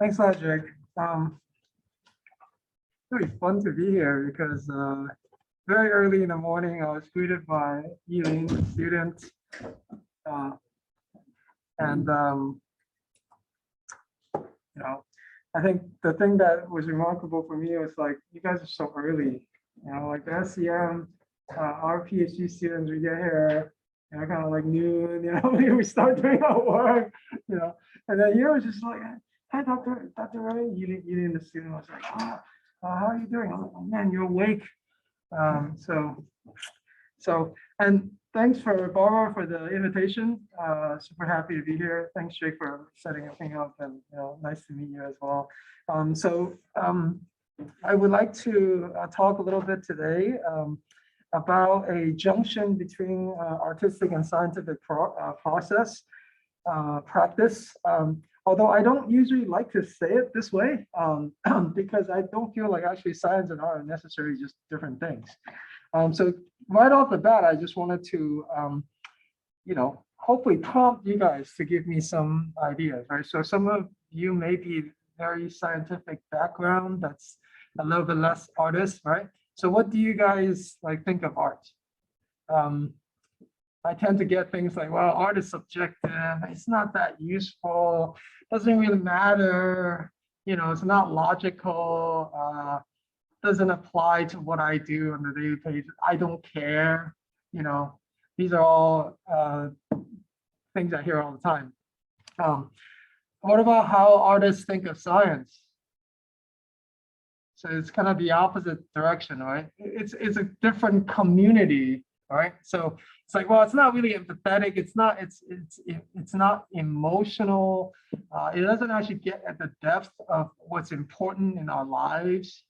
Thanks a lot, Jake. Really fun to be here because very early in the morning, I was greeted by Yilin, a student, and you know, I think the thing that was remarkable for me was like, you guys are so early, like the SCM, our PhD students, we get here, kind of like noon, we start doing our work, and then was just like, hi, Dr. Ray, Yilin, the student was like, how are you doing? I'm like, oh man, you're awake. And thanks for Varvara for the invitation. Super happy to be here. Thanks, Jake, for setting everything up, and nice to meet you as well. I would like to talk a little bit today about a junction between artistic and scientific practice. Although I don't usually like to say it this way, because I don't feel like actually science and art are necessarily just different things. So right off the bat, I just wanted to, hopefully prompt you guys to give me some ideas, right? So some of you may be very scientific background, that's a little bit less artist, right? So what do you guys think of art? I tend to get things like, well, art is subjective, it's not that useful, doesn't really matter, it's not logical, doesn't apply to what I do on the daily basis. I don't care, these are all things I hear all the time. What about how artists think of science? So it's kind of the opposite direction, right? It's a different community, right? So it's like, well, it's not really empathetic. It's not emotional. It doesn't actually get at the depth of what's important in our lives.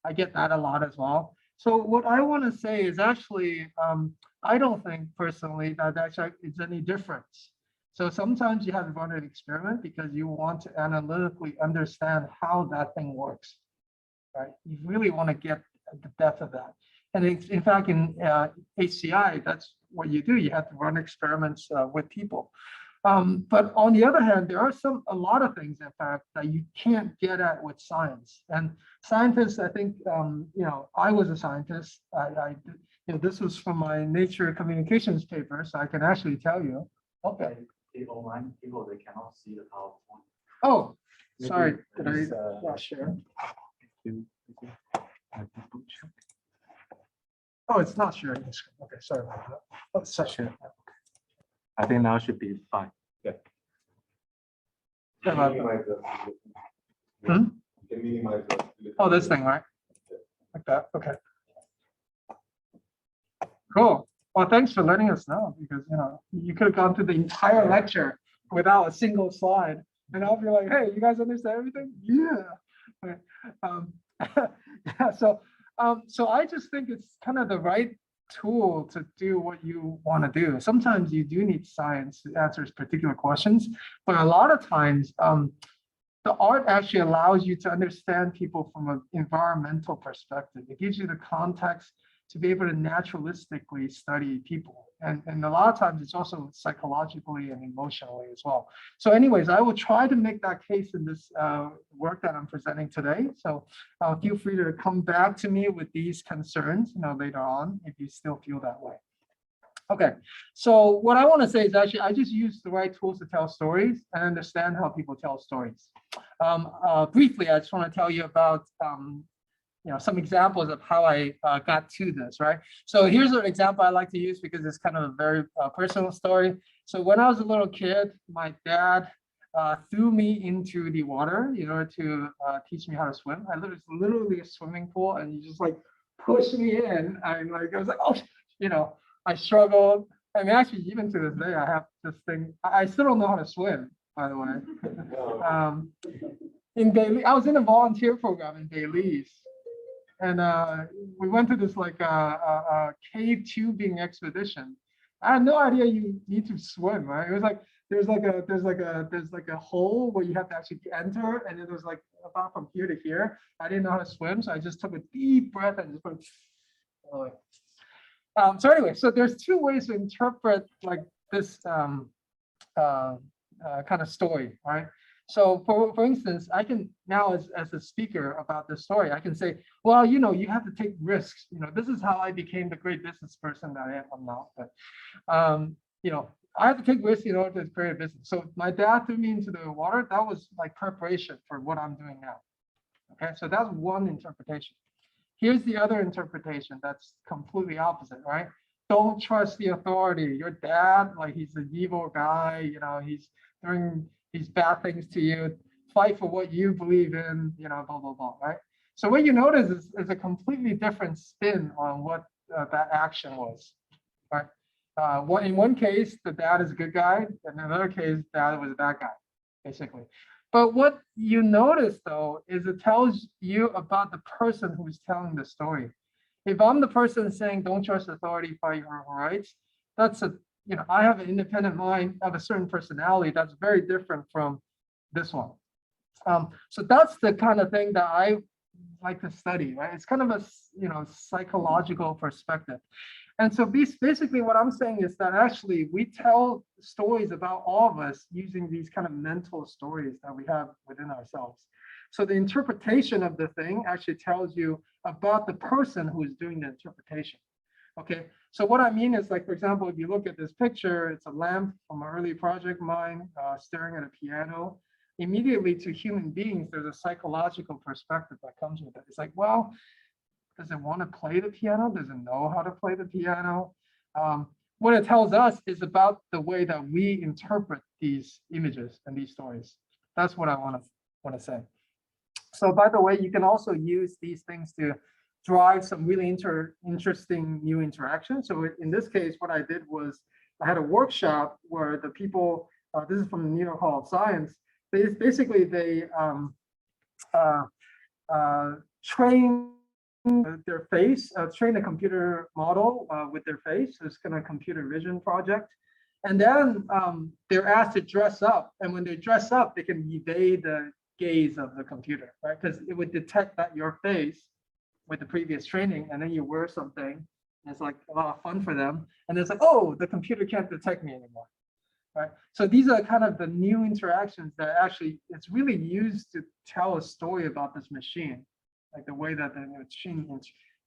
I get that a lot as well. So what I want to say is actually, I don't think personally that actually it's any difference. So sometimes you have to run an experiment because you want to analytically understand how that thing works, right? You really want to get at the depth of that. And in fact, in HCI, that's what you do. You have to run experiments with people. But on the other hand, there are a lot of things, in fact, that you can't get at with science. And scientists, I think, I was a scientist. This was from my Nature Communications paper, so I can actually tell you. Okay. Online people, they cannot see the PowerPoint. Oh, sorry. Did I not share? Oh, it's not sharing the screen. Okay, sorry about that. Oh, session. I think now should be fine. Yeah. Oh, this thing, right? Like that. Okay. Cool. Well, thanks for letting us know, because you could have gone through the entire lecture without a single slide, and I'll be like, hey, you guys understand everything? Yeah. Okay. Yeah. So I just think it's kind of the right tool to do what you want to do. Sometimes you do need science to answer particular questions, but a lot of times the art actually allows you to understand people from an environmental perspective. It gives you the context to be able to naturalistically study people. And a lot of times it's also psychologically and emotionally as well. So anyways, I will try to make that case in this work that I'm presenting today. So feel free to come back to me with these concerns later on if you still feel that way. Okay, so what I want to say is actually I just use the right tools to tell stories and understand how people tell stories. Briefly, I just want to tell you about some examples of how I got to this, right? So here's an example I like to use because it's kind of a very personal story. So when I was a little kid, my dad threw me into the water in order to teach me how to swim. I lived literally a swimming pool, and you just push me in. I was like, oh, I struggled. I mean, actually, even to this day, I have this thing. I still don't know how to swim, by the way. In Belize, I was in a volunteer program in Belize. And we went to this cave tubing expedition. I had no idea you need to swim, right? It was like there's a hole where you have to actually enter, and it was about from here to here. I didn't know how to swim, so I just took a deep breath and just went. So anyway, so there's two ways to interpret this kind of story, right? So for instance, I can now as a speaker about this story, I can say, well, you know, you have to take risks. You know, this is how I became the great business person that I am now. But you know, I have to take risks in order to create a business. So my dad threw me into the water. That was like preparation for what I'm doing now. Okay, so that's one interpretation. Here's the other interpretation that's completely opposite, right? Don't trust the authority. Your dad, like he's an evil guy, you know, he's doing these bad things to you. Fight for what you believe in, you know, blah, blah, blah, right? So what you notice is a completely different spin on what that action was, right? In one case, the dad is a good guy, and in another case, dad was a bad guy, basically. But what you notice though is it tells you about the person who's telling the story. If I'm the person saying don't trust authority, fight your rights, that's a, you know, I have an independent mind, I have a certain personality that's very different from this one. So that's the kind of thing that I like to study, right? It's kind of a, you know, psychological perspective. And so basically what I'm saying is that actually we tell stories about all of us using these kind of mental stories that we have within ourselves. So the interpretation of the thing actually tells you about the person who is doing the interpretation. Okay, so what I mean is, like, for example, if you look at this picture, it's a lamp from an early project of mine staring at a piano. Immediately to human beings, there's a psychological perspective that comes with it. It's like, well, does it want to play the piano? Does it know how to play the piano? What it tells us is about the way that we interpret these images and these stories. That's what I want to say. So by the way, you can also use these things to drive some really interesting new interactions. So in this case, what I did was I had a workshop where the people, this is from the New York Hall of Science, basically they train their face, train a computer model with their face. So it's kind of a computer vision project. And then they're asked to dress up. And when they dress up, they can evade the gaze of the computer, right? Because it would detect that your face with the previous training, and then you wear something, and it's like a lot of fun for them. And it's like, oh, the computer can't detect me anymore, right? So these are kind of the new interactions that actually it's really used to tell a story about this machine, like the way that the machine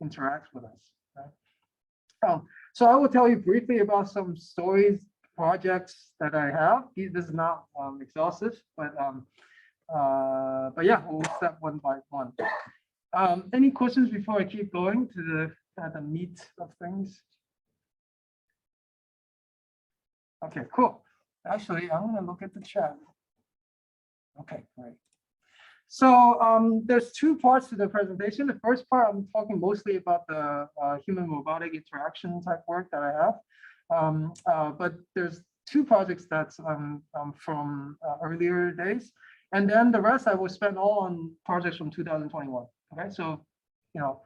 interacts with us, right? So I will tell you briefly about some stories, projects that I have. This is not exhaustive, but yeah, we'll step one by one. Any questions before I keep going to the meat of things? Okay, cool. Actually, I'm gonna look at the chat. Okay, great. So there's two parts to the presentation. The first part, I'm talking mostly about the human robotic interaction type work that I have. But there's two projects that's from earlier days. And then the rest I will spend all on projects from 2021. Okay, so, you know,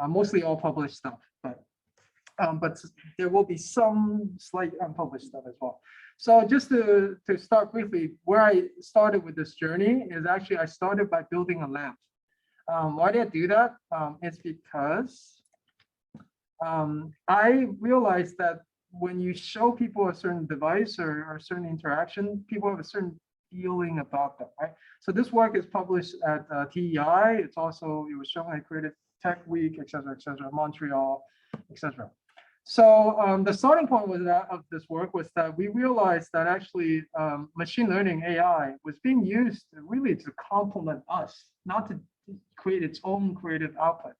mostly all published stuff, but there will be some slight unpublished stuff as well. So just to start briefly, where I started with this journey is actually I started by building a lamp. Why did I do that? It's because I realized that when you show people a certain device or a certain interaction, people have a certain feeling about them, right? So this work is published at TEI. It was shown at Creative Tech Week, et cetera, Montreal, et cetera. So the starting point of this work was that we realized that actually machine learning AI was being used really to complement us, not to create its own creative output.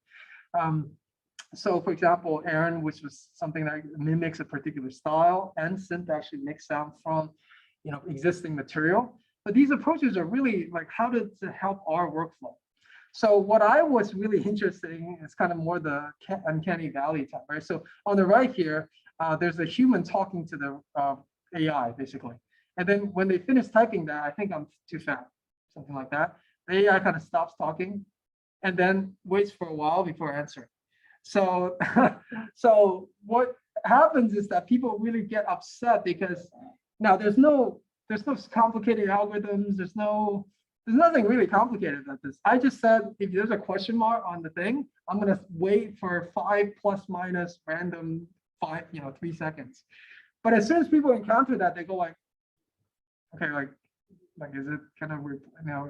So for example, Aaron, which was something that mimics a particular style, and Synth actually makes sound from, you know, existing material. But these approaches are really like how to help our workflow. So what I was really interested in is kind of more the uncanny valley type, right? So on the right here, there's a human talking to the AI basically. And then when they finish typing that, I think I'm too fat, something like that. The AI kind of stops talking and then waits for a while before answering. So, so what happens is that people really get upset because now there's no complicated algorithms. There's nothing really complicated about this. I just said, if there's a question mark on the thing, I'm gonna wait for 5 plus minus random 3 seconds. But as soon as people encounter that, they go like, okay, like Like, is it kind of,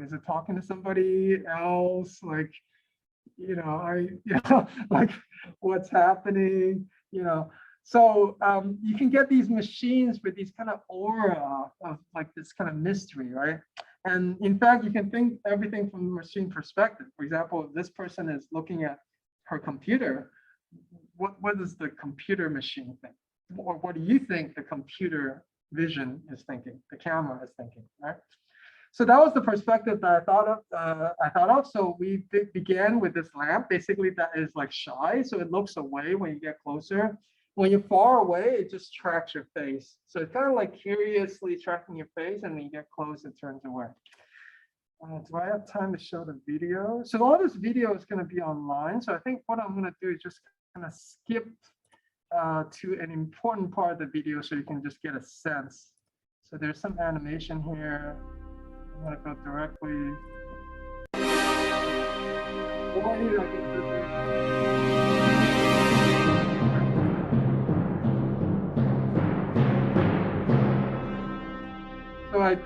is it talking to somebody else? Like, like what's happening, So you can get these machines with these kind of aura of like this kind of mystery, right? And in fact, you can think everything from the machine perspective. For example, if this person is looking at her computer, what does the computer machine think? Or what do you think the computer vision is thinking, the camera is thinking, right? So that was the perspective that I thought of. So we began with this lamp, basically that is like shy. So it looks away when you get closer. When you're far away, it just tracks your face. So it's kind of like curiously tracking your face, and when you get close, it turns away. Do I have time to show the video? So all this video is going to be online. So I think what I'm going to do is just kind of skip to an important part of the video so you can just get a sense. So there's some animation here. I'm going to go directly. So I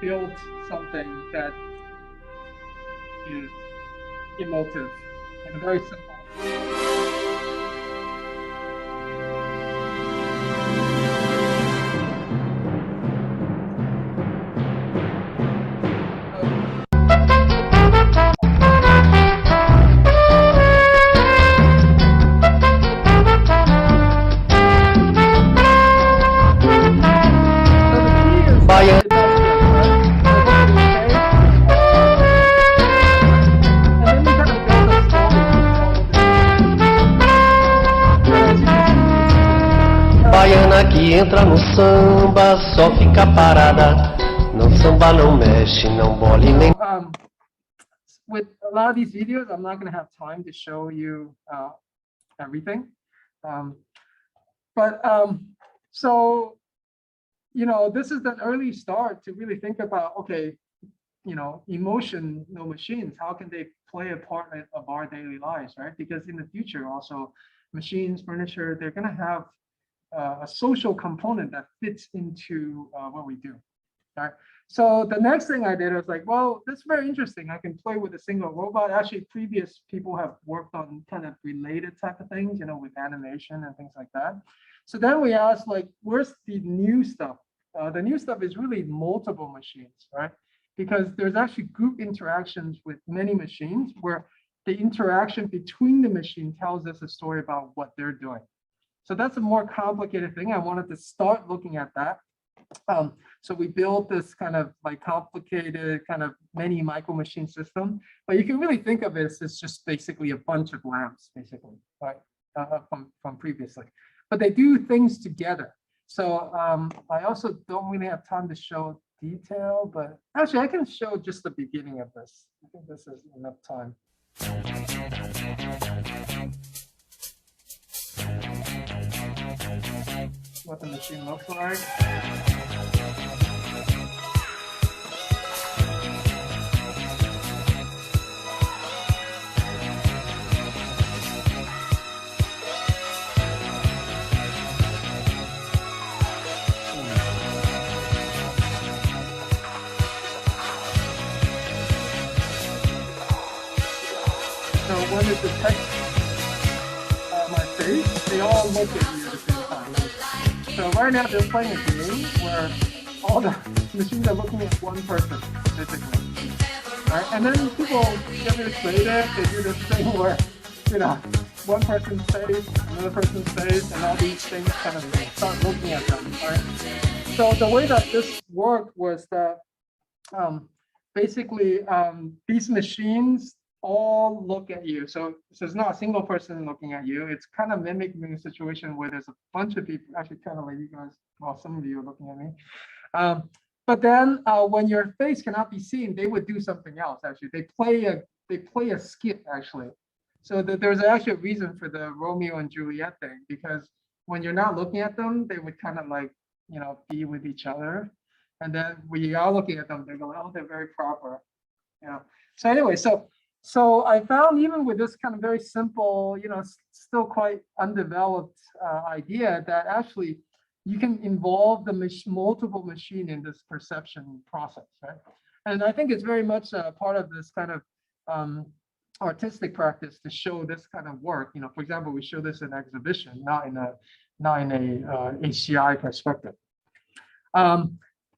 built something that is emotive and very simple. Que entra no samba, só fica parada. Não samba, não mexe, não bole nem. With a lot of these videos, I'm not going to have time to show you everything. So, this is an early start to really think about, okay, emotional machines, how can they play a part of our daily lives, right? Because in the future, also, machines, furniture, they're going to have a social component that fits into what we do. Right. So the next thing I did was like, well, that's very interesting. I can play with a single robot. Actually, previous people have worked on kind of related type of things, with animation and things like that. So then we asked, like, where's the new stuff? The new stuff is really multiple machines, right? Because there's actually group interactions with many machines where the interaction between the machine tells us a story about what they're doing. So that's a more complicated thing. I wanted to start looking at that. So we built this kind of like complicated kind of many micro machine system, but you can really think of it as just basically a bunch of lamps, basically, right? From previously, but they do things together. So I also don't really have time to show detail, but actually I can show just the beginning of this. I think this is enough time. What the machine looks like. So when it detects my face, they all look at you at the same time. So right now they're playing a game where all the machines are looking at one person, basically. Right? And then people get really creative. They do this thing where, one person's face, another person's face, and all these things kind of start looking at them. Right? So the way that this worked was that basically these machines all look at you. So it's not a single person looking at you. It's kind of mimicking a situation where there's a bunch of people, actually kind of like you guys, well, some of you are looking at me. But then when your face cannot be seen, they would do something else, actually. They play a skit, actually. So there's actually a reason for the Romeo and Juliet thing, because when you're not looking at them, they would kind of like, be with each other. And then when you are looking at them, they're going, oh, they're very proper. So anyway, so I found even with this kind of very simple, still quite undeveloped idea that actually you can involve the multiple machine in this perception process, right? And I think it's very much a part of this kind of artistic practice to show this kind of work. You know, for example, we show this in exhibition, not in a HCI perspective.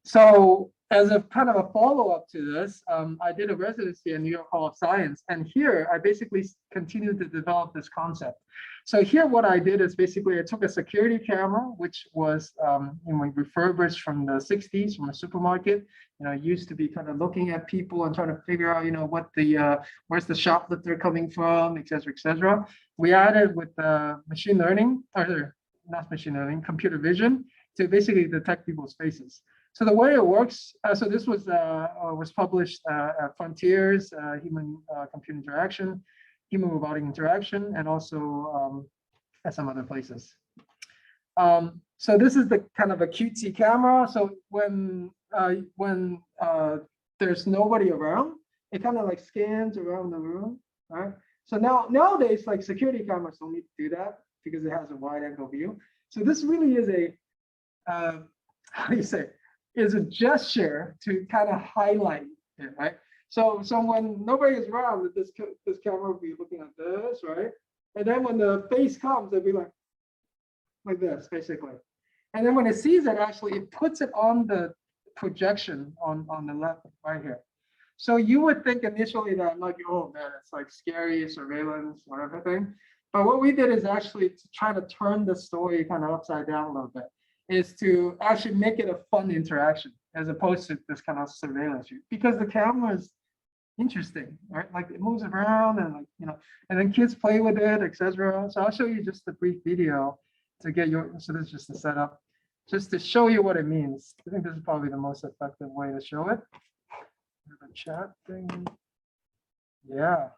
So as a kind of a follow-up to this, I did a residency at New York Hall of Science, and here I basically continued to develop this concept. So here what I did is basically I took a security camera, which was refurbished from the 60s from a supermarket. You know, it used to be kind of looking at people and trying to figure out, you know, what the where's the shoplifter coming from, et cetera, et cetera. We added with machine learning, or not machine learning, computer vision to basically detect people's faces. So the way it works, so this was published at Frontiers, Human Computer Interaction, Human Robotic Interaction, and also at some other places. So this is the kind of a cutesy camera. So when there's nobody around, it kind of like scans around the room, right? So nowadays, like security cameras don't need to do that because it has a wide angle view. So this really is a, how do you say, is a gesture to kind of highlight it, right? So when nobody is around, this camera will be looking like this, right? And then when the face comes, it'll be like this, basically. And then when it sees it, actually, it puts it on the projection on the left, right here. So you would think initially that like, oh man, it's like scary surveillance or everything. But what we did is actually to try to turn the story kind of upside down a little bit, is to actually make it a fun interaction as opposed to this kind of surveillance view, because the camera is interesting, right? Like it moves around and like, you know, and then kids play with it, etc. So I'll show you just a brief video to get your, so this is just a setup, just to show you what it means. I think this is probably the most effective way to show it. The chat thing. Yeah.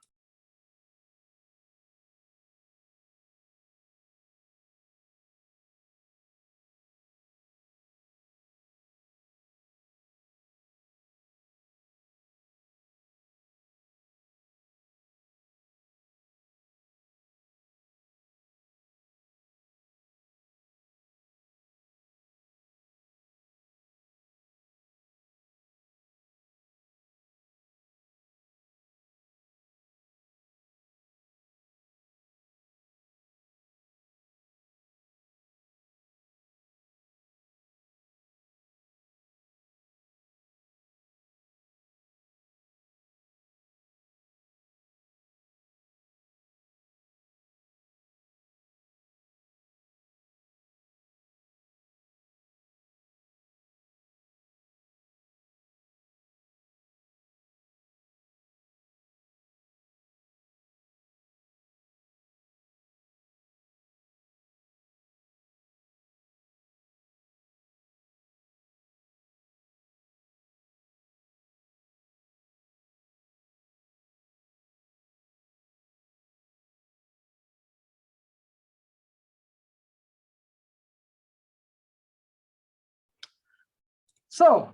So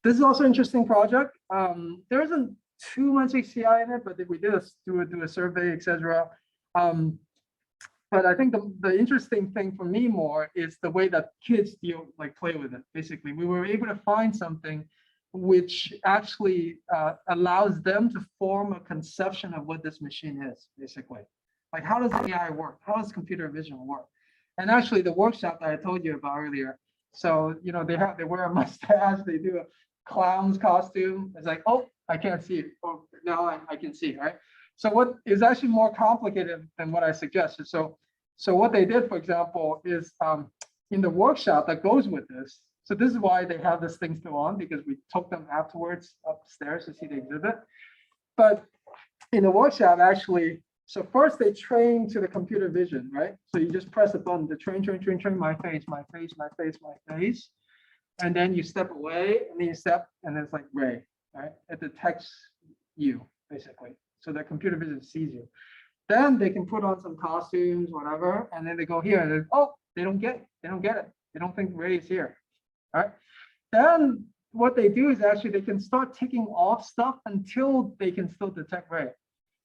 this is also an interesting project. There isn't too much HCI in it, but if we did do a survey, etc. But I think the interesting thing for me more is the way that kids play with it. Basically, we were able to find something which actually allows them to form a conception of what this machine is, basically. Like, how does AI work? How does computer vision work? And actually, the workshop that I told you about earlier, so, you know, they wear a mustache, they do a clown's costume. It's like, oh, I can't see it. Oh, now I can see, right? So what is actually more complicated than what I suggested. So what they did, for example, is in the workshop that goes with this. So this is why they have this thing still on, because we took them afterwards upstairs to see the exhibit. But in the workshop, actually, so first they train to the computer vision, right? So you just press a button to train my face, my face, my face, my face. And then you step away, and then you step, and it's like Ray, right? It detects you, basically. So that computer vision sees you. Then they can put on some costumes, whatever, and then they go here, and oh, they don't get it. They don't get it. They don't think Ray is here, right? Then what they do is actually they can start taking off stuff until they can still detect Ray.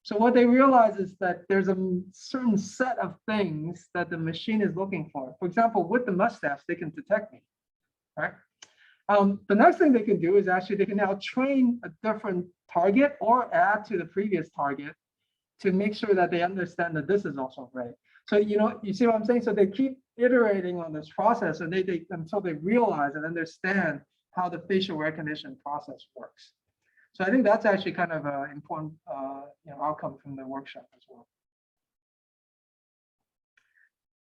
So what they realize is that there's a certain set of things that the machine is looking for. For example, with the mustache, they can detect me, right? The next thing they can do is actually they can now train a different target or add to the previous target to make sure that they understand that this is also gray. So, you see what I'm saying? So they keep iterating on this process and they until they realize and understand how the facial recognition process works. So I think that's actually kind of an important outcome from the workshop as well.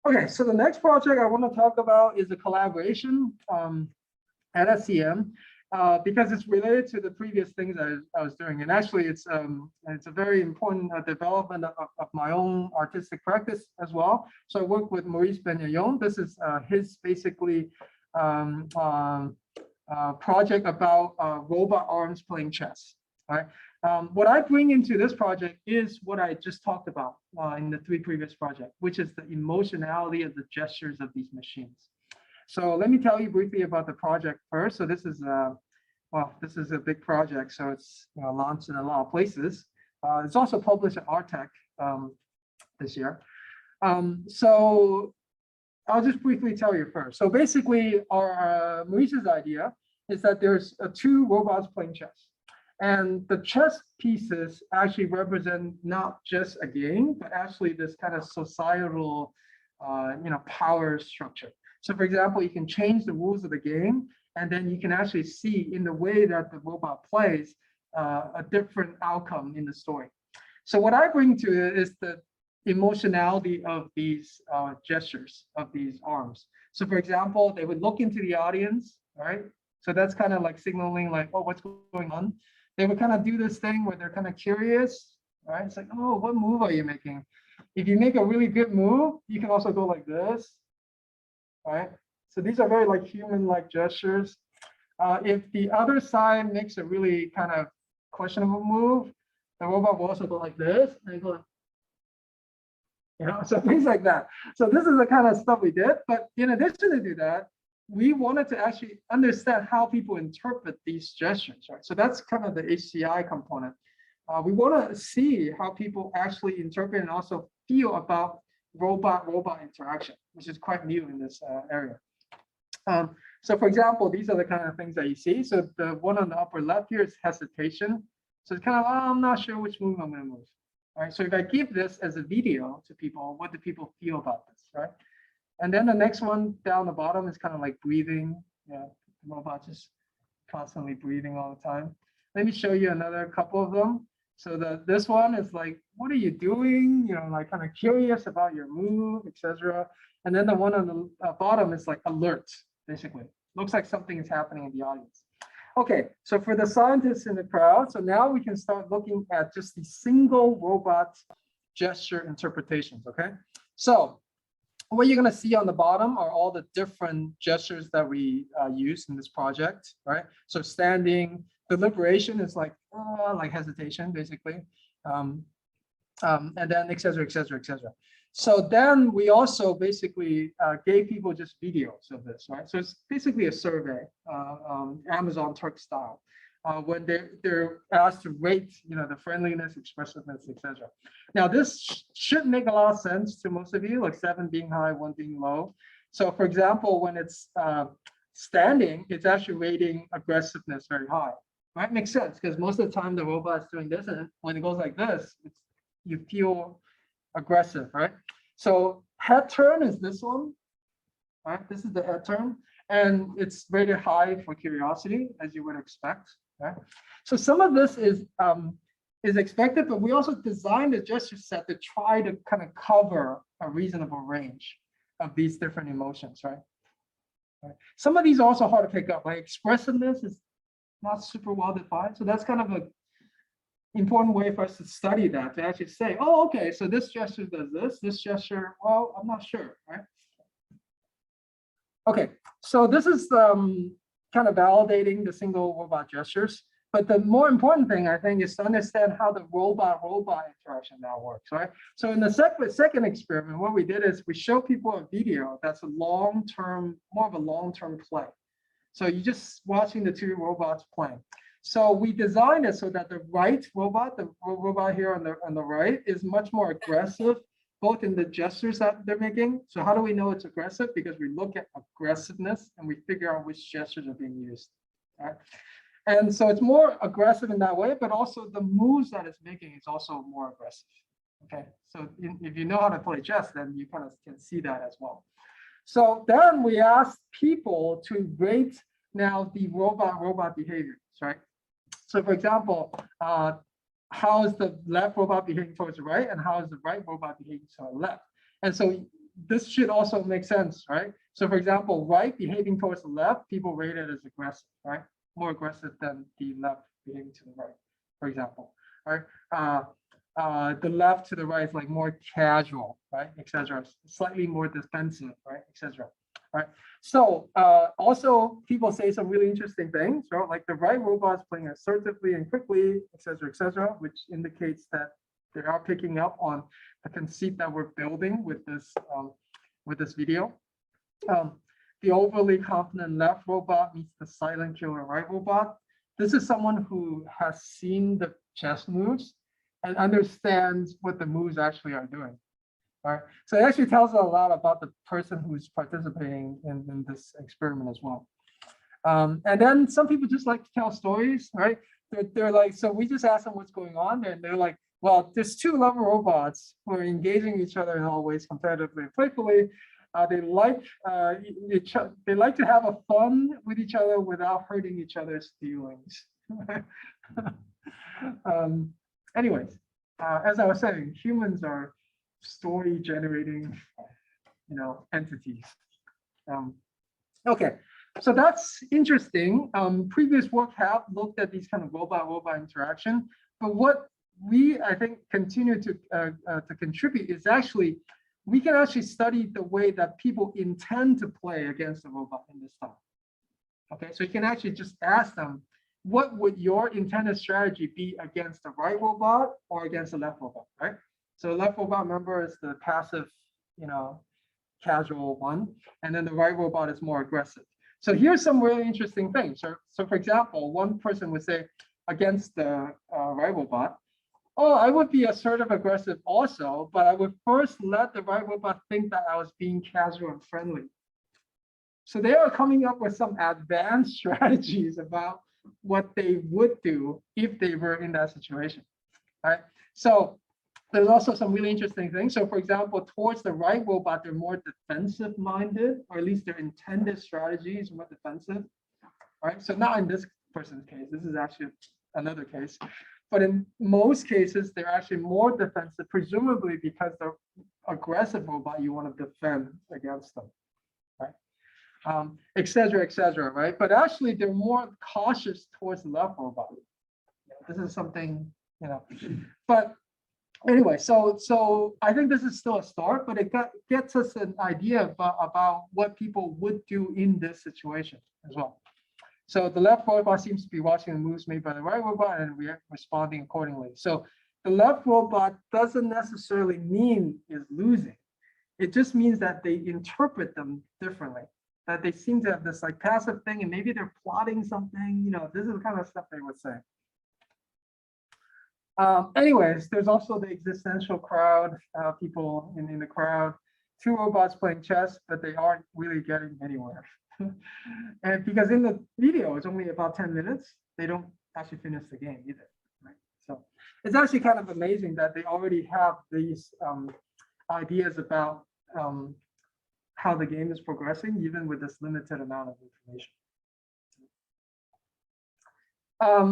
Okay, so the next project I want to talk about is a collaboration at SCM because it's related to the previous things I was doing. And actually, it's a very important development of my own artistic practice as well. So I work with Maurice Benyayon. This is his basically project about robot arms playing chess. Right? What I bring into this project is what I just talked about in the 3 previous projects, which is the emotionality of the gestures of these machines. So let me tell you briefly about the project first. So this is this is a big project, so it's launched in a lot of places. It's also published at Artec this year. So I'll just briefly tell you first. So basically, our Maurice's idea is that there's 2 robots playing chess. And the chess pieces actually represent not just a game, but actually this kind of societal, power structure. So for example, you can change the rules of the game, and then you can actually see in the way that the robot plays a different outcome in the story. So what I bring to it is the emotionality of these gestures, of these arms. So for example, they would look into the audience, right? So that's kind of like signaling like, oh, what's going on? They would kind of do this thing where they're kind of curious, right? It's like, oh, what move are you making? If you make a really good move, you can also go like this, right? So these are very like human-like gestures. If the other side makes a really kind of questionable move, the robot will also go like this and go, so things like that. So this is the kind of stuff we did. But in addition to do that, we wanted to actually understand how people interpret these gestures, right? So that's kind of the HCI component. We want to see how people actually interpret and also feel about robot-robot interaction, which is quite new in this area. So for example, these are the kind of things that you see. So the one on the upper left here is hesitation. So it's kind of, oh, I'm not sure which move I'm going to move. All right. So if I give this as a video to people, what do people feel about this, right? And then the next one down the bottom is kind of like breathing. Yeah, the robot just constantly breathing all the time. Let me show you another couple of them. So this one is like, what are you doing? Like kind of curious about your move, etc. And then the one on the bottom is like alert, basically. Looks like something is happening in the audience. Okay, so for the scientists in the crowd, so now we can start looking at just the single robot gesture interpretations, okay? So what you're gonna see on the bottom are all the different gestures that we use in this project, right? So standing, deliberation is like hesitation, basically. And then et cetera, et cetera, et cetera. So then we also basically gave people just videos of this, right? So it's basically a survey, Amazon Turk style, when they're asked to rate, the friendliness, expressiveness, etc. Now this should make a lot of sense to most of you, like 7 being high, 1 being low. So for example, when it's standing, it's actually rating aggressiveness very high, right? Makes sense because most of the time the robot's doing this, and when it goes like this, you feel aggressive, right? So head turn is this one, right? This is the head turn, and it's rated high for curiosity, as you would expect, right? So some of this is expected, but we also designed a gesture set to try to kind of cover a reasonable range of these different emotions, right? Some of these are also hard to pick up, like expressiveness is not super well defined, so that's kind of a important way for us to study that, to actually say, oh, okay, so this gesture does this gesture, well, I'm not sure, right? Okay, so this is kind of validating the single robot gestures, but the more important thing, I think, is to understand how the robot-robot interaction now works, right? So in the second experiment, what we did is we show people a video that's a long-term, more of a long-term play. So you're just watching the 2 robots playing. So we designed it so that the right robot, the robot here on the right, is much more aggressive, both in the gestures that they're making. So how do we know it's aggressive? Because we look at aggressiveness and we figure out which gestures are being used. Right? And so it's more aggressive in that way, but also the moves that it's making is also more aggressive. Okay, so if you know how to play chess, then you kind of can see that as well. So then we asked people to rate now the robot behaviors, right? So for example, how is the left robot behaving towards the right, and how is the right robot behaving towards the left? And so this should also make sense, right? So for example, right behaving towards the left, people rate it as aggressive, right? More aggressive than the left behaving to the right, for example, right? The left to the right is like more casual, right, etc. Slightly more defensive, right, etc. Right. So also people say some really interesting things, right? Like the right robot is playing assertively and quickly, etc., which indicates that they are picking up on the conceit that we're building with this video. The overly confident left robot meets the silent killer right robot. This is someone who has seen the chess moves and understands what the moves actually are doing. Right. So it actually tells us a lot about the person who's participating in this experiment as well. And then some people just like to tell stories, right? They're like, so we just ask them what's going on, and they're like, well, there's two level robots who are engaging each other in all ways competitively and playfully. They like to have a fun with each other without hurting each other's feelings. Anyways, as I was saying, humans are story generating, entities. Okay, so that's interesting. Previous work have looked at these kind of robot interaction, but what we, I think, continue to contribute is actually, we can actually study the way that people intend to play against a robot in this style. Okay, so you can actually just ask them, what would your intended strategy be against the right robot or against the left robot, right? So left robot, remember, is the passive, casual one, and then the right robot is more aggressive. So here's some really interesting things. So for example, one person would say against the right robot, oh, I would be assertive aggressive also, but I would first let the right robot think that I was being casual and friendly. So they are coming up with some advanced strategies about what they would do if they were in that situation, right? So there's also some really interesting things. So for example, towards the right robot, they're more defensive minded, or at least their intended strategy is more defensive, right? So not in this person's case, this is actually another case. But in most cases, they're actually more defensive, presumably because the aggressive robot, you want to defend against them, right? etc., right? But actually, they're more cautious towards the left robot. This is something, but anyway, so I think this is still a start, but it gets us an idea about what people would do in this situation as well. So the left robot seems to be watching the moves made by the right robot and responding accordingly. So the left robot doesn't necessarily mean is losing. It just means that they interpret them differently, that they seem to have this like passive thing, and maybe they're plotting something, this is the kind of stuff they would say. Anyways, there's also the existential crowd, people in the crowd, two robots playing chess, but they aren't really getting anywhere. And because in the video, it's only about 10 minutes, they don't actually finish the game either, right? So it's actually kind of amazing that they already have these ideas about how the game is progressing, even with this limited amount of information.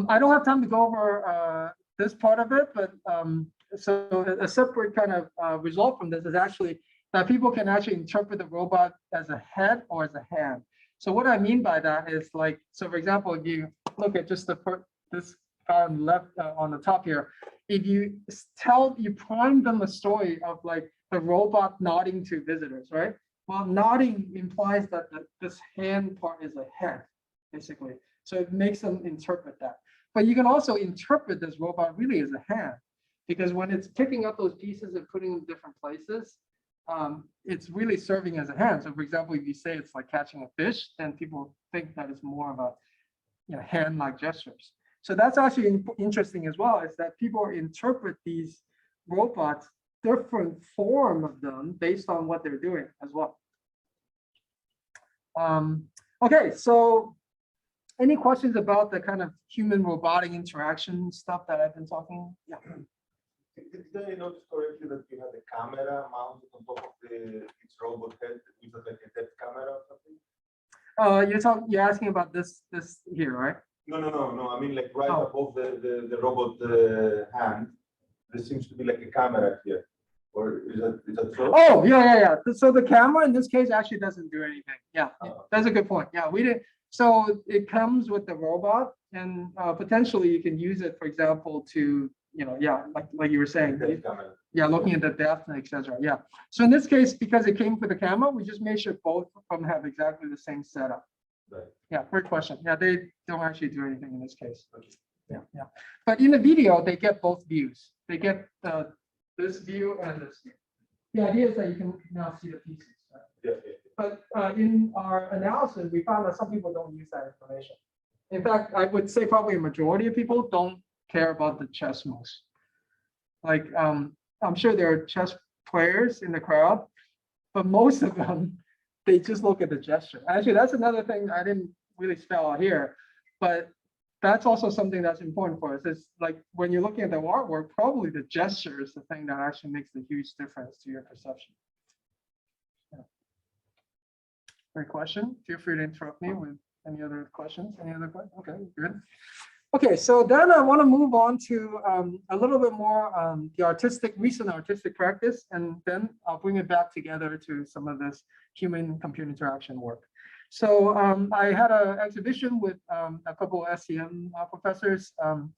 I don't have time to go over this part of it, but so a separate kind of result from this is actually that people can actually interpret the robot as a head or as a hand. So what I mean by that is like, so for example, if you look at just this guy on the left, on the top here, if you prime them a story of like the robot nodding to visitors, right? Well, nodding implies that this hand part is a head, basically. So it makes them interpret that. But you can also interpret this robot really as a hand, because when it's picking up those pieces and putting them in different places, it's really serving as a hand. So for example, if you say it's like catching a fish, then people think that it's more of a hand-like gestures. So that's actually interesting as well, is that people interpret these robots, different form of them based on what they're doing as well. Okay, so any questions about the kind of human robotic interaction stuff that I've been talking? Yeah. Did I notice correctly that you had a camera mounted on top of its robot head, which was like a head camera or something? You're asking about this here, right? No. I mean, like right above the robot hand, there seems to be like a camera here. Or is that so? Oh, yeah. So the camera in this case actually doesn't do anything. Yeah, that's a good point. Yeah, we did. So it comes with the robot, and potentially you can use it, for example, to, like you were saying, looking at the depth and etc. Yeah. So in this case, because it came with the camera, we just made sure both of them have exactly the same setup. Right. Yeah, great question. Yeah, they don't actually do anything in this case. Yeah. But in the video, they get both views. They get this view and this view. The idea is that you can now see the pieces. Right? Yeah. But in our analysis, we found that some people don't use that information. In fact, I would say probably a majority of people don't care about the chess moves. Like, I'm sure there are chess players in the crowd, but most of them, they just look at the gesture. Actually, that's another thing I didn't really spell out here, but that's also something that's important for us. It's like when you're looking at the artwork, probably the gesture is the thing that actually makes the huge difference to your perception. Yeah. Great question. Feel free to interrupt me with any other questions. Any other questions? Okay, good. Okay, so then I want to move on to a little bit more the recent artistic practice, and then I'll bring it back together to some of this human-computer interaction work. So I had an exhibition with a couple of SCM professors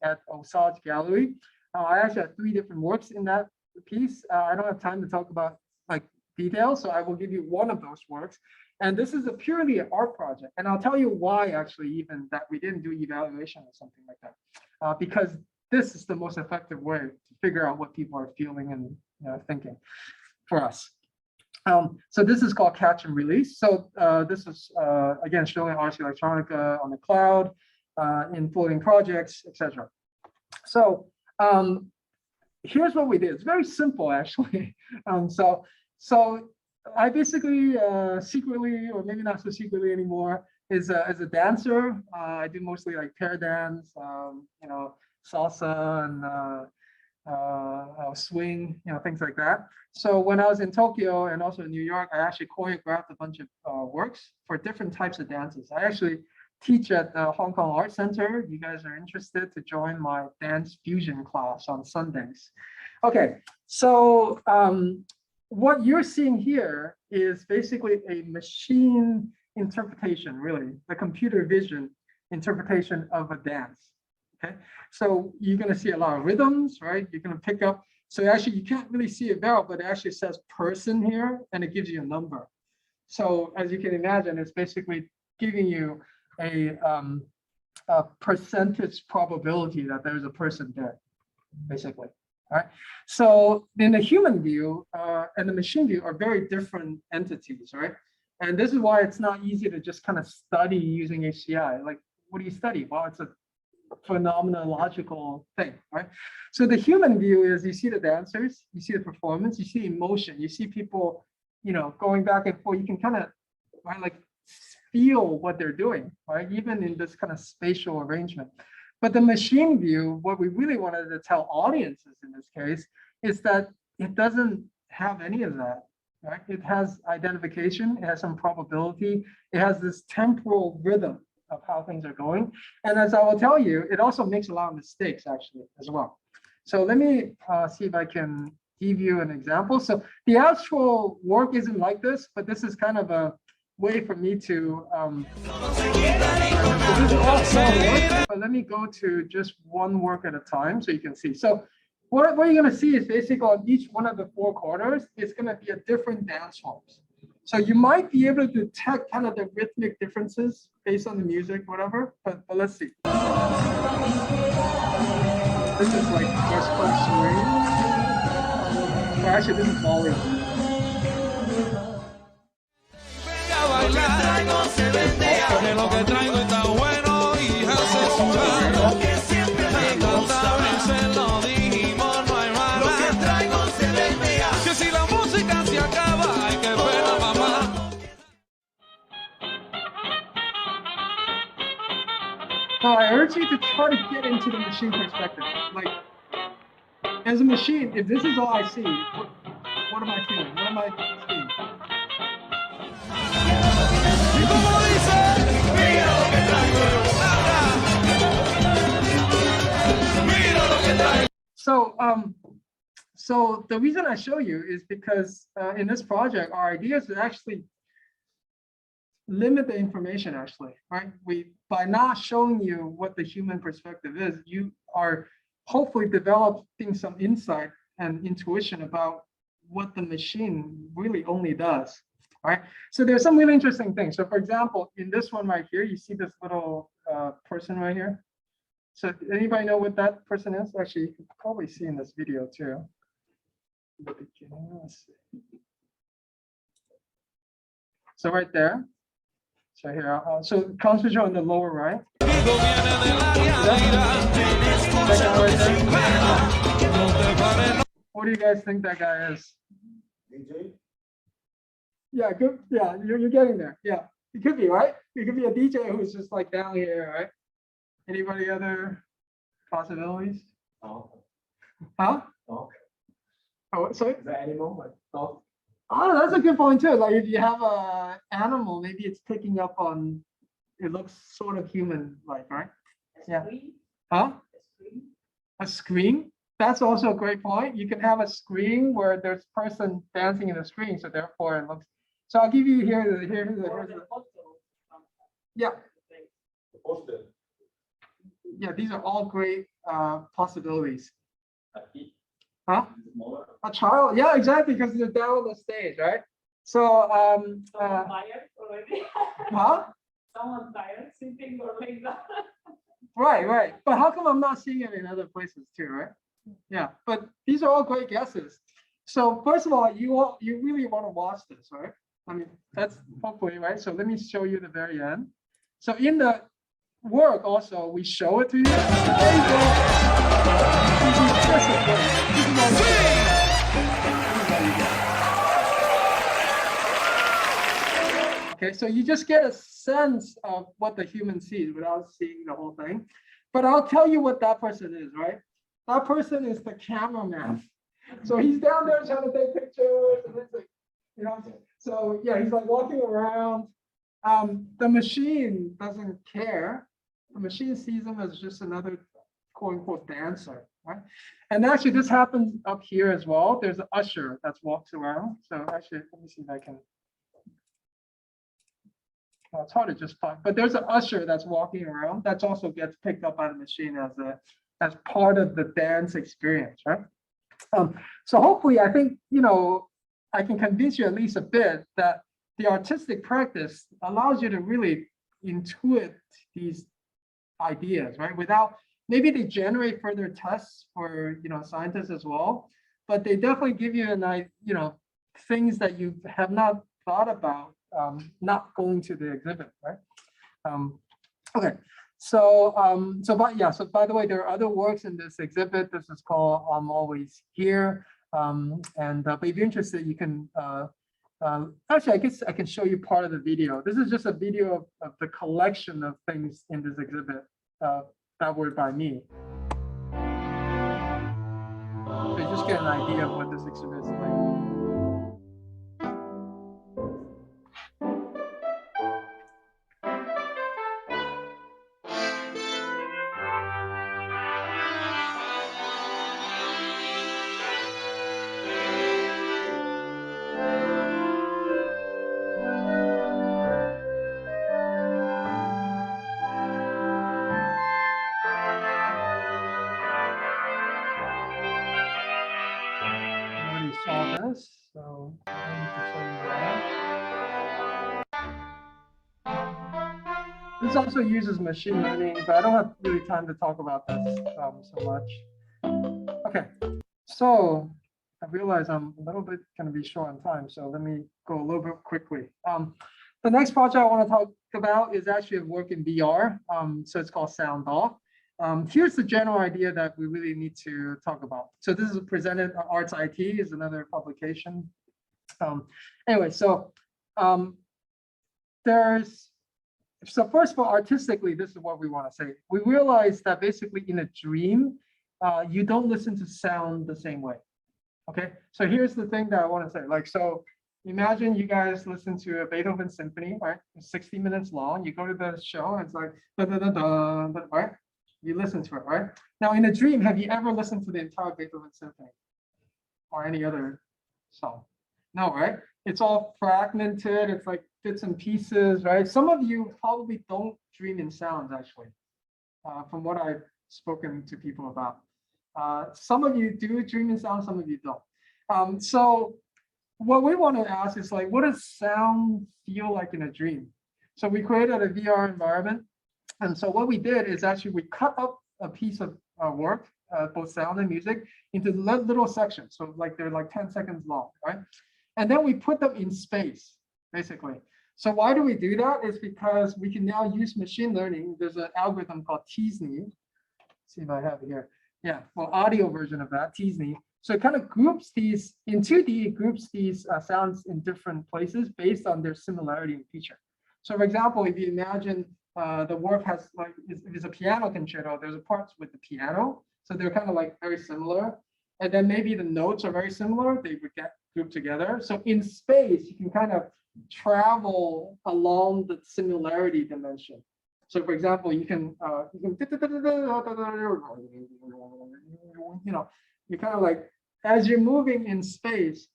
at Osage Gallery. I actually had 3 different works in that piece. I don't have time to talk about like details, so I will give you one of those works. And this is a purely an art project. And I'll tell you why actually even that we didn't do evaluation or something like that. Because this is the most effective way to figure out what people are feeling and thinking for us. So this is called Catch and Release. So this is, again, showing RC Electronica on the cloud, in floating projects, etc. So here's what we did. It's very simple, actually. So I basically secretly, or maybe not so secretly anymore, as a dancer. I do mostly like pair dance, salsa and swing, things like that. So when I was in Tokyo and also in New York, I actually choreographed a bunch of works for different types of dances. I actually teach at the Hong Kong Art Center. You guys are interested to join my dance fusion class on Sundays. Okay, so what you're seeing here is basically a machine interpretation, really, a computer vision interpretation of a dance. Okay, so you're going to see a lot of rhythms, right? You're going to pick up. So actually, you can't really see it there, but it actually says person here, and it gives you a number. So as you can imagine, it's basically giving you a percentage probability that there's a person there, basically. All right. So in the human view and the machine view are very different entities, right? And this is why it's not easy to just kind of study using HCI. Like, what do you study? Well, it's a phenomenological thing, right? So the human view is you see the dancers, you see the performance, you see emotion, you see people, going back and forth. You can kind of, right, like feel what they're doing, right? Even in this kind of spatial arrangement. But the machine view, what we really wanted to tell audiences in this case is that it doesn't have any of that, right? It has identification, it has some probability, it has this temporal rhythm of how things are going. And as I will tell you, it also makes a lot of mistakes actually as well. So let me see if I can give you an example. So the actual work isn't like this, but this is kind of a way for me to, this is all small work, but let me go to just one work at a time so you can see. So what you're going to see is basically on each one of the 4 corners, it's going to be a different dance forms. So you might be able to detect kind of the rhythmic differences based on the music, whatever, but let's see. This is like West Coast swing. Or actually, this is Bollywood. hard to get into the machine perspective. Like, as a machine, if this is all I see, what am I feeling? What am I seeing? So the reason I show you is because in this project, our idea is to actually limit the information actually, right? By not showing you what the human perspective is, you are hopefully developing some insight and intuition about what the machine really only does, right? So there's some really interesting things. So for example, in this one right here, you see this little person right here. So anybody know what that person is? Actually, you can probably see in this video too. The beginning, let's see. So right there. So here, so concentrate on the lower right. What do you guys think that guy is? DJ? Yeah, good. Yeah, you're getting there. Yeah, it could be, right? It could be a DJ who's just like down here, right? Anybody other possibilities? Oh, Huh? oh. Oh, sorry. Is that animal like dog? Oh, that's a good point too. Like if you have a animal, maybe it's picking up on, it looks sort of human-like, right? Yeah. Huh? A screen? That's also a great point. You can have a screen where there's a person dancing in the screen, so therefore it looks. So I'll give you here's the yeah. Yeah, these are all great possibilities. Huh? A child, yeah, exactly, because they're down on the stage, right? So tired already. huh? Someone tired sitting or like that. Right. But how come I'm not seeing it in other places too, right? Yeah, but these are all great guesses. So first of all, you really want to watch this, right? I mean, that's hopefully, right? So let me show you the very end. So in the work also, we show it to you. There you go. Okay, so you just get a sense of what the human sees without seeing the whole thing. But I'll tell you what that person is, right? That person is the cameraman. So he's down there trying to take pictures, and it's like, you know, so yeah, he's like walking around. The machine doesn't care. The machine sees him as just another quote unquote dancer, right? And actually this happens up here as well. There's an usher that walks around. So actually, let me see if I can. Well, it's hard to just find, but there's an usher that's walking around that also gets picked up by the machine as part of the dance experience, right? So hopefully, I think, you know, I can convince you at least a bit that the artistic practice allows you to really intuit these ideas, right? Without, maybe they generate further tests for, you know, scientists as well, but they definitely give you an, you know, things that you have not thought about, not going to the exhibit, right? Okay, so so by the way, there are other works in this exhibit. This is called I'm Always Here, but if you're interested, you can actually, I guess I can show you part of the video. This is just a video of the collection of things in this exhibit that were by me. So you just get an idea of what this exhibit is like. Saw this, so I need to show you that. This also uses machine learning, but I don't have really time to talk about this so much. Okay, so I realize I'm a little bit going to be short on time, so let me go a little bit quickly. The next project I want to talk about is actually a work in VR. So it's called Sound Off. Here's the general idea that we really need to talk about. So this is presented, Arts IT is another publication. Anyway, so there's So first of all, artistically, this is what we want to say. We realize that basically in a dream, you don't listen to sound the same way. Okay, so here's the thing that I want to say. Like, so imagine you guys listen to a Beethoven symphony, right? It's 60 minutes long. You go to the show, and it's like, da, da, da, da, da, right? You listen to it, right? Now, in a dream, have you ever listened to the entire Beethoven symphony or any other song? No, right? It's all fragmented. It's like bits and pieces, right? Some of you probably don't dream in sounds, actually, from what I've spoken to people about. Some of you do dream in sound, some of you don't. So what we want to ask is like, what does sound feel like in a dream? So we created a VR environment. And so what we did is actually we cut up a piece of work, both sound and music, into little sections. So like they're like 10 seconds long, right? And then we put them in space, basically. So why do we do that? It's because we can now use machine learning. There's an algorithm called TSNE. See if I have it here. Yeah, well, audio version of that, TSNE. So it kind of groups these, in 2D, it groups these sounds in different places based on their similarity in feature. So for example, if you imagine the work has like, if it's a piano concerto, there's a parts with the piano. So they're kind of like very similar. And then maybe the notes are very similar. They would get grouped together. So in space, you can kind of travel along the similarity dimension. So for example, you can you're kind of like, as you're moving in space,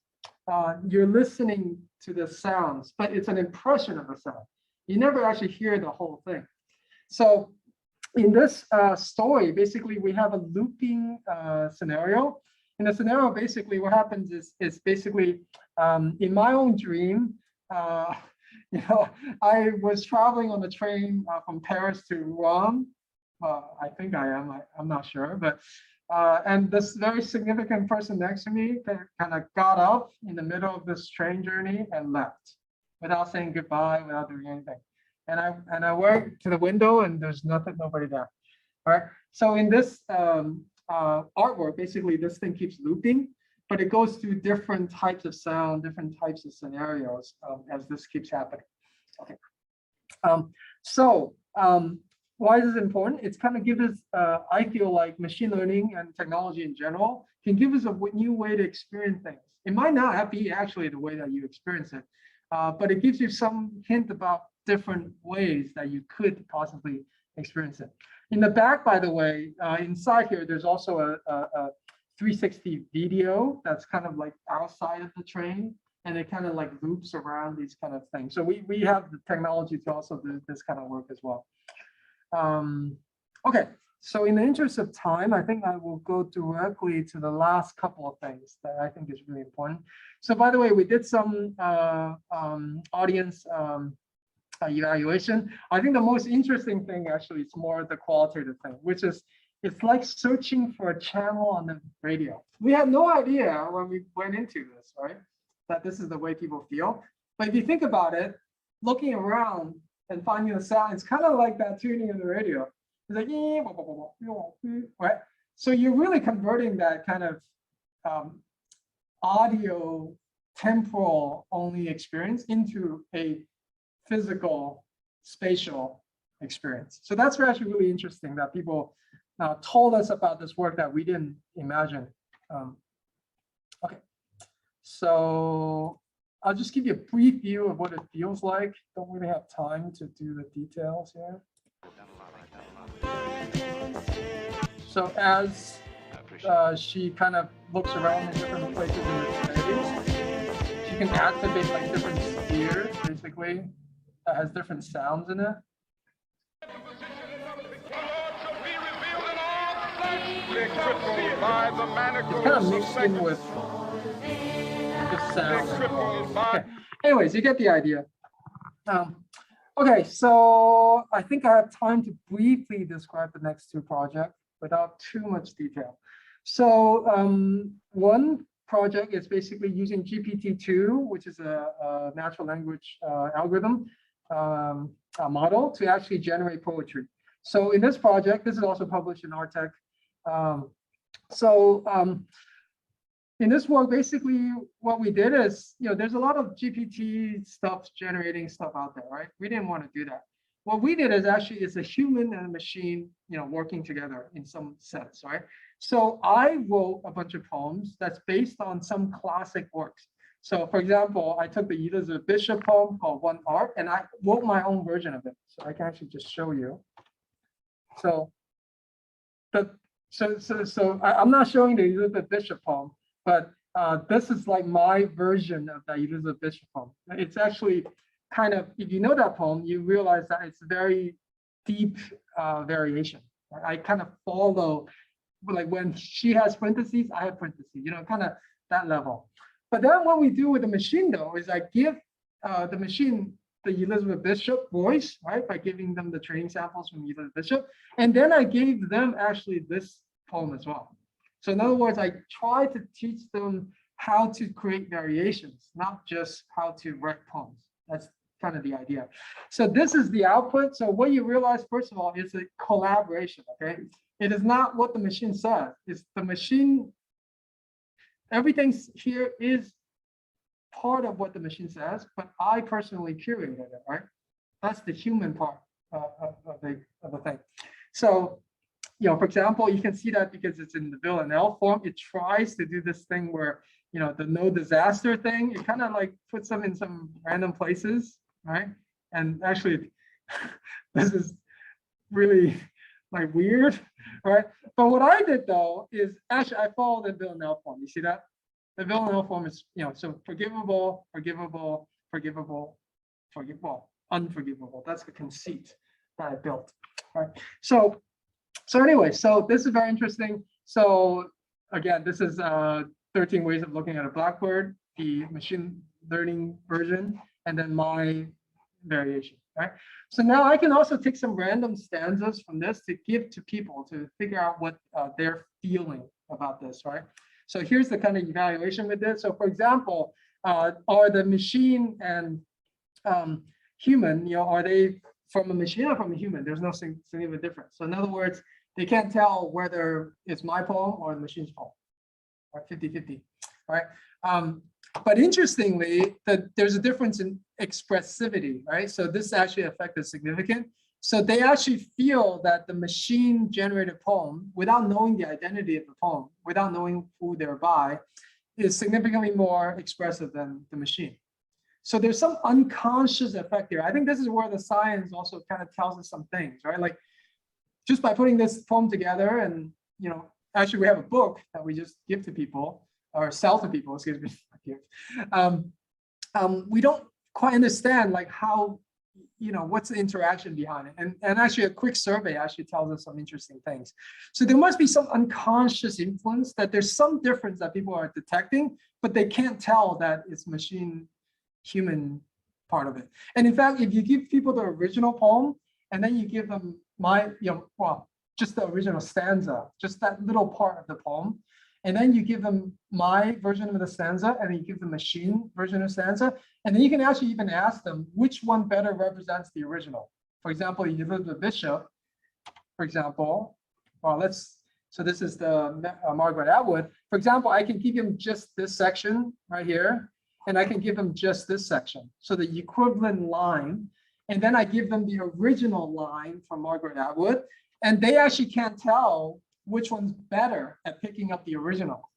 you're listening to the sounds, but it's an impression of the sound. You never actually hear the whole thing. So in this story, basically we have a looping scenario. In the scenario, basically what happens is basically in my own dream, I was traveling on the train from Paris to Rouen. I think I am, I'm not sure, but and this very significant person next to me kind of got up in the middle of this train journey and left without saying goodbye, without doing anything. And I went to the window and there's nobody there. All right. So in this artwork, basically this thing keeps looping, but it goes through different types of sound, different types of scenarios as this keeps happening. Okay. Why is this important? It's kind of give us, I feel like machine learning and technology in general can give us a new way to experience things. It might not be actually the way that you experience it, but it gives you some hint about different ways that you could possibly experience it. In the back, by the way, inside here, there's also a 360 video that's kind of like outside of the train, and it kind of like loops around these kind of things. So we have the technology to also do this kind of work as well. Okay, so in the interest of time, I think I will go directly to the last couple of things that I think is really important. So by the way, we did some audience evaluation. I think the most interesting thing actually is more the qualitative thing, which is it's like searching for a channel on the radio. We had no idea when we went into this, right, that this is the way people feel. But if you think about it, looking around and finding the sound, it's kind of like that tuning in the radio. It's like, right? So you're really converting that kind of audio temporal only experience into a physical spatial experience. So that's actually really interesting that people told us about this work that we didn't imagine. Okay, so I'll just give you a brief view of what it feels like. Don't really have time to do the details here. So as she kind of looks around in different places in the space, she can activate like different spheres, basically, that has different sounds in it. It's kind of mixed in with the sound. Okay. Anyways, you get the idea. Okay, so I think I have time to briefly describe the next two projects without too much detail. So one project is basically using GPT-2, which is a natural language algorithm model to actually generate poetry. So in this project, this is also published in Artec. In this work, basically what we did is, there's a lot of GPT stuff generating stuff out there, right? We didn't want to do that. what we did is actually it's a human and a machine, working together in some sense, right? So I wrote a bunch of poems that's based on some classic works. So for example, I took the Elizabeth Bishop poem called One Art, and I wrote my own version of it. So I can actually just show you. So I'm not showing the Elizabeth Bishop poem, but this is like my version of the Elizabeth Bishop poem. It's actually kind of, if you know that poem, you realize that it's very deep variation. I kind of follow, like when she has parentheses, I have parentheses, kind of that level. But then what we do with the machine though, is I give the machine the Elizabeth Bishop voice, right? By giving them the training samples from Elizabeth Bishop. And then I gave them actually this poem as well. So in other words, I try to teach them how to create variations, not just how to write poems. That's kind of the idea. So this is the output. So what you realize, first of all, is a collaboration, okay? It is not what the machine says. It's the machine, everything here is part of what the machine says, but I personally curated it, right? That's the human part of the thing. So, for example, you can see that because it's in the Villanelle form, it tries to do this thing where, the no disaster thing, it kind of like puts them in some random places, right? And actually, this is really like weird, right? But what I did though is actually I followed the Villanelle form. You see that? The Villanelle form is, so forgivable, forgivable, forgivable, forgivable, unforgivable. That's the conceit that I built, right? So anyway, so this is very interesting. So again, this is 13 ways of looking at a Blackbird, the machine learning version, and then my variation, right? So now I can also take some random stanzas from this to give to people to figure out what they're feeling about this, right? So here's the kind of evaluation with this. So for example, are the machine and human, are they from a machine or from a human? There's no significant difference. So in other words, they can't tell whether it's my poem or the machine's poem, or 50-50, right? But interestingly, there's a difference in expressivity, right? So this actually affected significant. So they actually feel that the machine generated poem, without knowing the identity of the poem, without knowing who they're by, is significantly more expressive than the machine. So there's some unconscious effect here. I think this is where the science also kind of tells us some things, right? Like just by putting this poem together and, actually we have a book that we just give to people or sell to people, excuse me, we don't quite understand like how, what's the interaction behind it. And actually a quick survey actually tells us some interesting things. So there must be some unconscious influence that there's some difference that people are detecting, but they can't tell that it's machine human part of it. And in fact, if you give people the original poem and then you give them just the original stanza, just that little part of the poem, and then you give them my version of the stanza, and then you give them machine version of stanza, and then you can actually even ask them which one better represents the original. For example, you give the Bishop, for example, so this is the Margaret Atwood. For example, I can give him just this section right here, and I can give them just this section. So the equivalent line, and then I give them the original line from Margaret Atwood, and they actually can't tell which one's better at picking up the original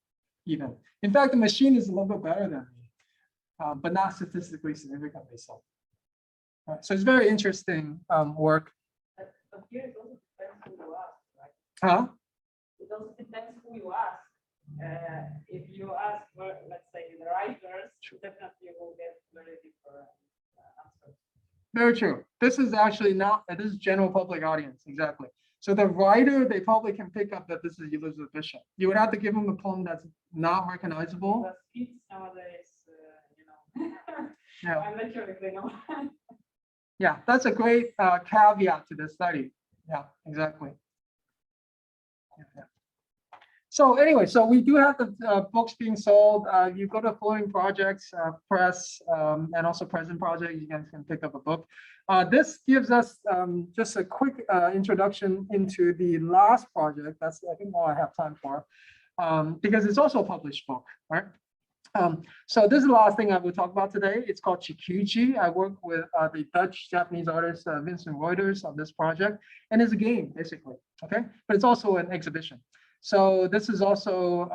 even. In fact, the machine is a little bit better than me, but not statistically significantly so. So it's very interesting work. But here it also depends who you ask, right? Huh? It also depends who you ask. If you ask, let's say, the writers, definitely you will get very different answers. Very true. This is actually not, this is general public audience, exactly. So the writer, they probably can pick up that this is Elizabeth Bishop. You would have to give them a poem that's not recognizable. But kids nowadays, Yeah. I'm not sure if they know. Yeah, that's a great caveat to the study. Yeah, exactly. Yeah. So anyway, so we do have the books being sold. You go to Floating Projects, Press, and also Present Project, you guys can pick up a book. This gives us just a quick introduction into the last project. That's, I think, all I have time for, because it's also a published book, right? So this is the last thing I will talk about today. It's called Chikuchi. I work with the Dutch-Japanese artist Vincent Reuters on this project, and it's a game basically. Okay, but it's also an exhibition. So this is also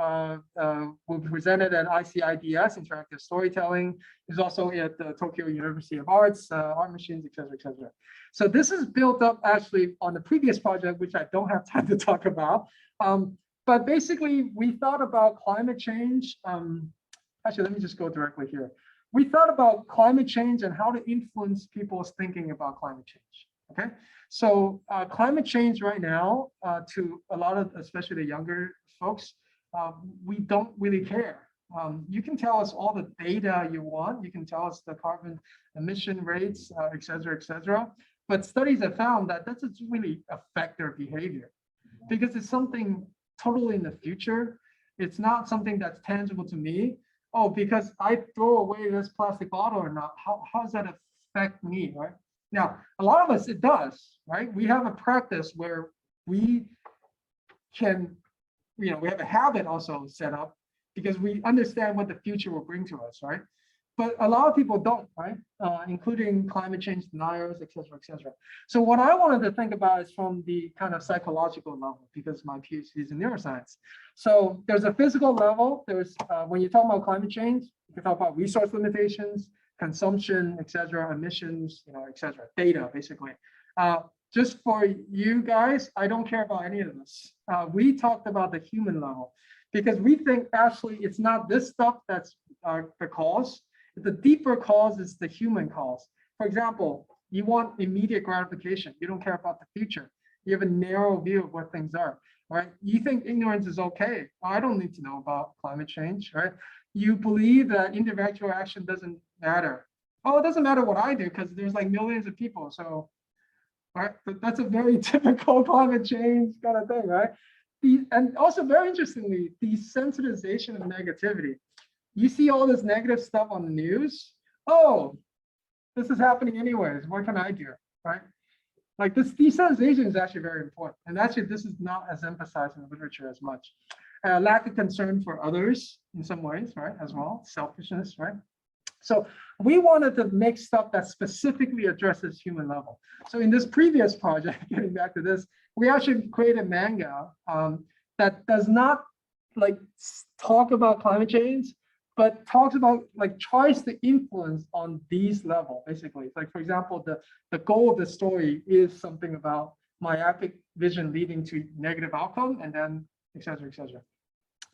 will be presented at ICIDS, Interactive Storytelling. It's also at the Tokyo University of Arts, Art Machines, etc., etc. So this is built up actually on the previous project, which I don't have time to talk about. But basically, we thought about climate change. Actually, let me just go directly here. We thought about climate change and how to influence people's thinking about climate change. Okay, so climate change right now, to a lot of, especially the younger folks, we don't really care. You can tell us all the data you want. You can tell us the carbon emission rates, et cetera, et cetera. But studies have found that that doesn't really affect their behavior because it's something totally in the future. It's not something that's tangible to me. Oh, because I throw away this plastic bottle or not, how does that affect me, right? Now, a lot of us, it does, right? We have a practice where we can, we have a habit also set up because we understand what the future will bring to us, right? But a lot of people don't, right? Including climate change deniers, et cetera, et cetera. So what I wanted to think about is from the kind of psychological level, because my PhD is in neuroscience. So there's a physical level. There's, when you talk about climate change, you can talk about resource limitations, consumption, et cetera, emissions, et cetera, data, basically. Just for you guys, I don't care about any of this. We talked about the human level because we think actually it's not this stuff that's the cause. The deeper cause is the human cause. For example, you want immediate gratification. You don't care about the future. You have a narrow view of what things are, right? You think ignorance is okay. Oh, I don't need to know about climate change, right? You believe that individual action doesn't matter. Oh, it doesn't matter what I do because there's like millions of people. So, right, but that's a very typical climate change kind of thing, right? And also very interestingly, desensitization of negativity. You see all this negative stuff on the news. Oh, this is happening anyways. What can I do, right? Like this desensitization is actually very important. And actually, this is not as emphasized in the literature as much. Lack of concern for others in some ways, right, as well. Selfishness, right? So we wanted to make stuff that specifically addresses human level. So in this previous project, getting back to this, we actually created manga that does not like talk about climate change, but talks about like tries to influence on these level, basically. Like, for example, the goal of the story is something about myopic vision leading to negative outcome, and then et cetera, et cetera.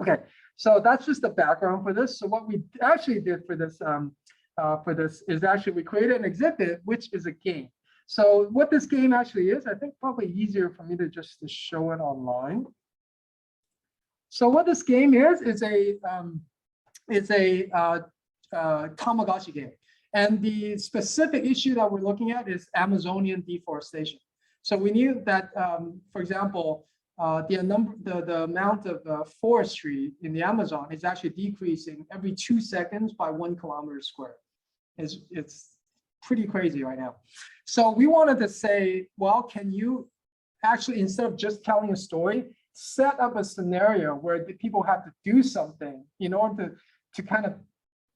Okay, so that's just the background for this. So what we actually did for this is actually we created an exhibit, which is a game. So what this game actually is, I think probably easier for me to just to show it online. So what this game is a Tamagotchi game. And the specific issue that we're looking at is Amazonian deforestation. So we knew that, for example, the amount of forestry in the Amazon is actually decreasing every 2 seconds by 1 kilometer square. It's pretty crazy right now. So we wanted to say, well, can you actually, instead of just telling a story, set up a scenario where the people have to do something in order to kind of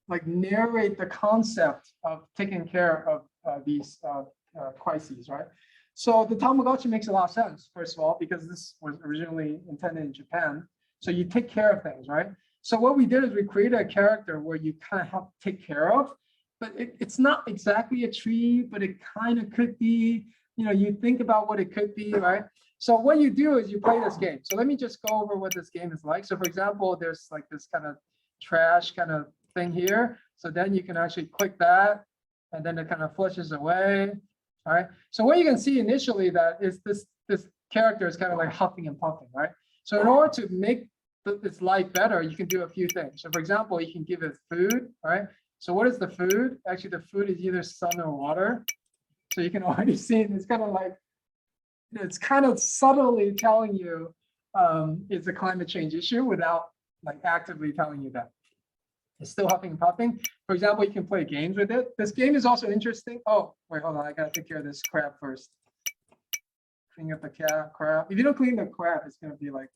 like narrate the concept of taking care of these crises, right? So the Tamagotchi makes a lot of sense, first of all, because this was originally intended in Japan. So you take care of things, right? So what we did is we created a character where you kind of have to take care of, but it's not exactly a tree, but it kind of could be, you think about what it could be, right? So what you do is you play this game. So let me just go over what this game is like. So for example, there's like this kind of trash kind of thing here. So then you can actually click that, and then it kind of flushes away. All right. So what you can see initially that is this character is kind of like huffing and puffing, right? So in order to make its life better, you can do a few things. So for example, you can give it food, right? So what is the food? Actually, the food is either sun or water. So you can already see it. It's kind of like, it's kind of subtly telling you it's a climate change issue without like actively telling you that. It's still huffing and puffing. For example, you can play games with it. This game is also interesting. Oh, wait, hold on. I gotta take care of this crab first. Clean up the crab. If you don't clean the crab, it's gonna be like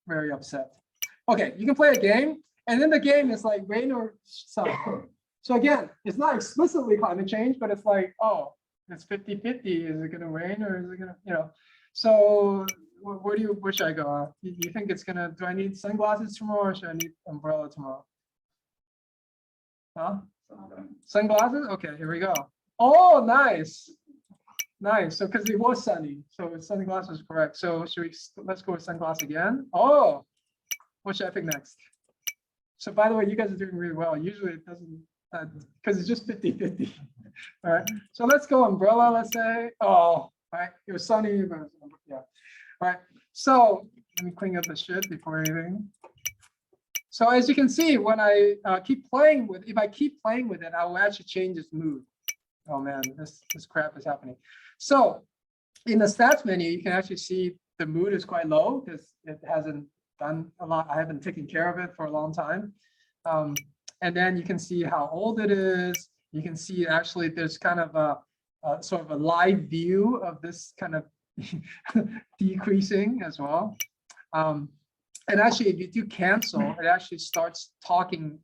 very upset. Okay, you can play a game, and then the game is like rain or sun. So again, it's not explicitly climate change, but it's like, oh, it's 50-50. Is it gonna rain or is it gonna, you know? So where should I go? You think it's gonna, do I need sunglasses tomorrow or should I need umbrella tomorrow? Huh? Sunglasses? Okay, here we go. Oh, nice. Nice. So because it was sunny, so sunglasses correct. So let's go with sunglasses again. Oh, what should I pick next? So by the way, you guys are doing really well. Usually it doesn't, because it's just 50-50. All right. So let's go umbrella, let's say. Oh, all right. It was sunny, but yeah. All right. So let me clean up the shit before anything. So as you can see, when I keep playing with, if I keep playing with it, I will actually change its mood. Oh man, this crap is happening. So in the stats menu, you can actually see the mood is quite low because it hasn't done a lot. I haven't taken care of it for a long time. And then you can see how old it is. You can see actually there's kind of a sort of a live view of this kind of decreasing as well. And actually, if you do cancel, it actually starts talking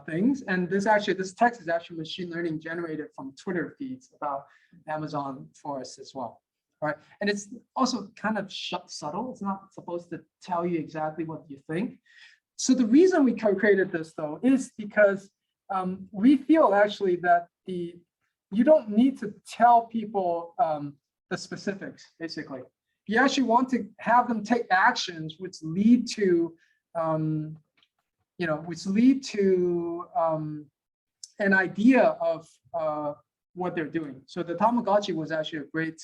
things. And this text is actually machine learning generated from Twitter feeds about Amazon forests as well. All right. And it's also kind of subtle. It's not supposed to tell you exactly what you think. So the reason we created this, though, is because we feel actually that you don't need to tell people the specifics, basically. You actually want to have them take actions which lead to, an idea of what they're doing. So the Tamagotchi was actually a great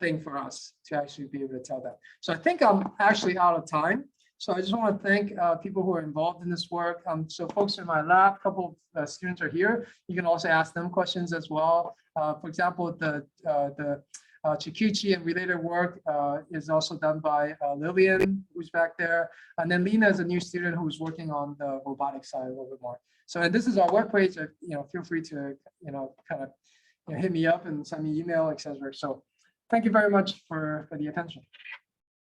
thing for us to actually be able to tell that. So I think I'm actually out of time. So I just want to thank people who are involved in this work. So folks in my lab, a couple of students are here. You can also ask them questions as well. For example, the Chikuchi and related work is also done by Lillian, who's back there. And then Lena is a new student who's working on the robotics side a little bit more. So, and this is our webpage. Feel free to, kind of hit me up and send me email, etc. So thank you very much for the attention.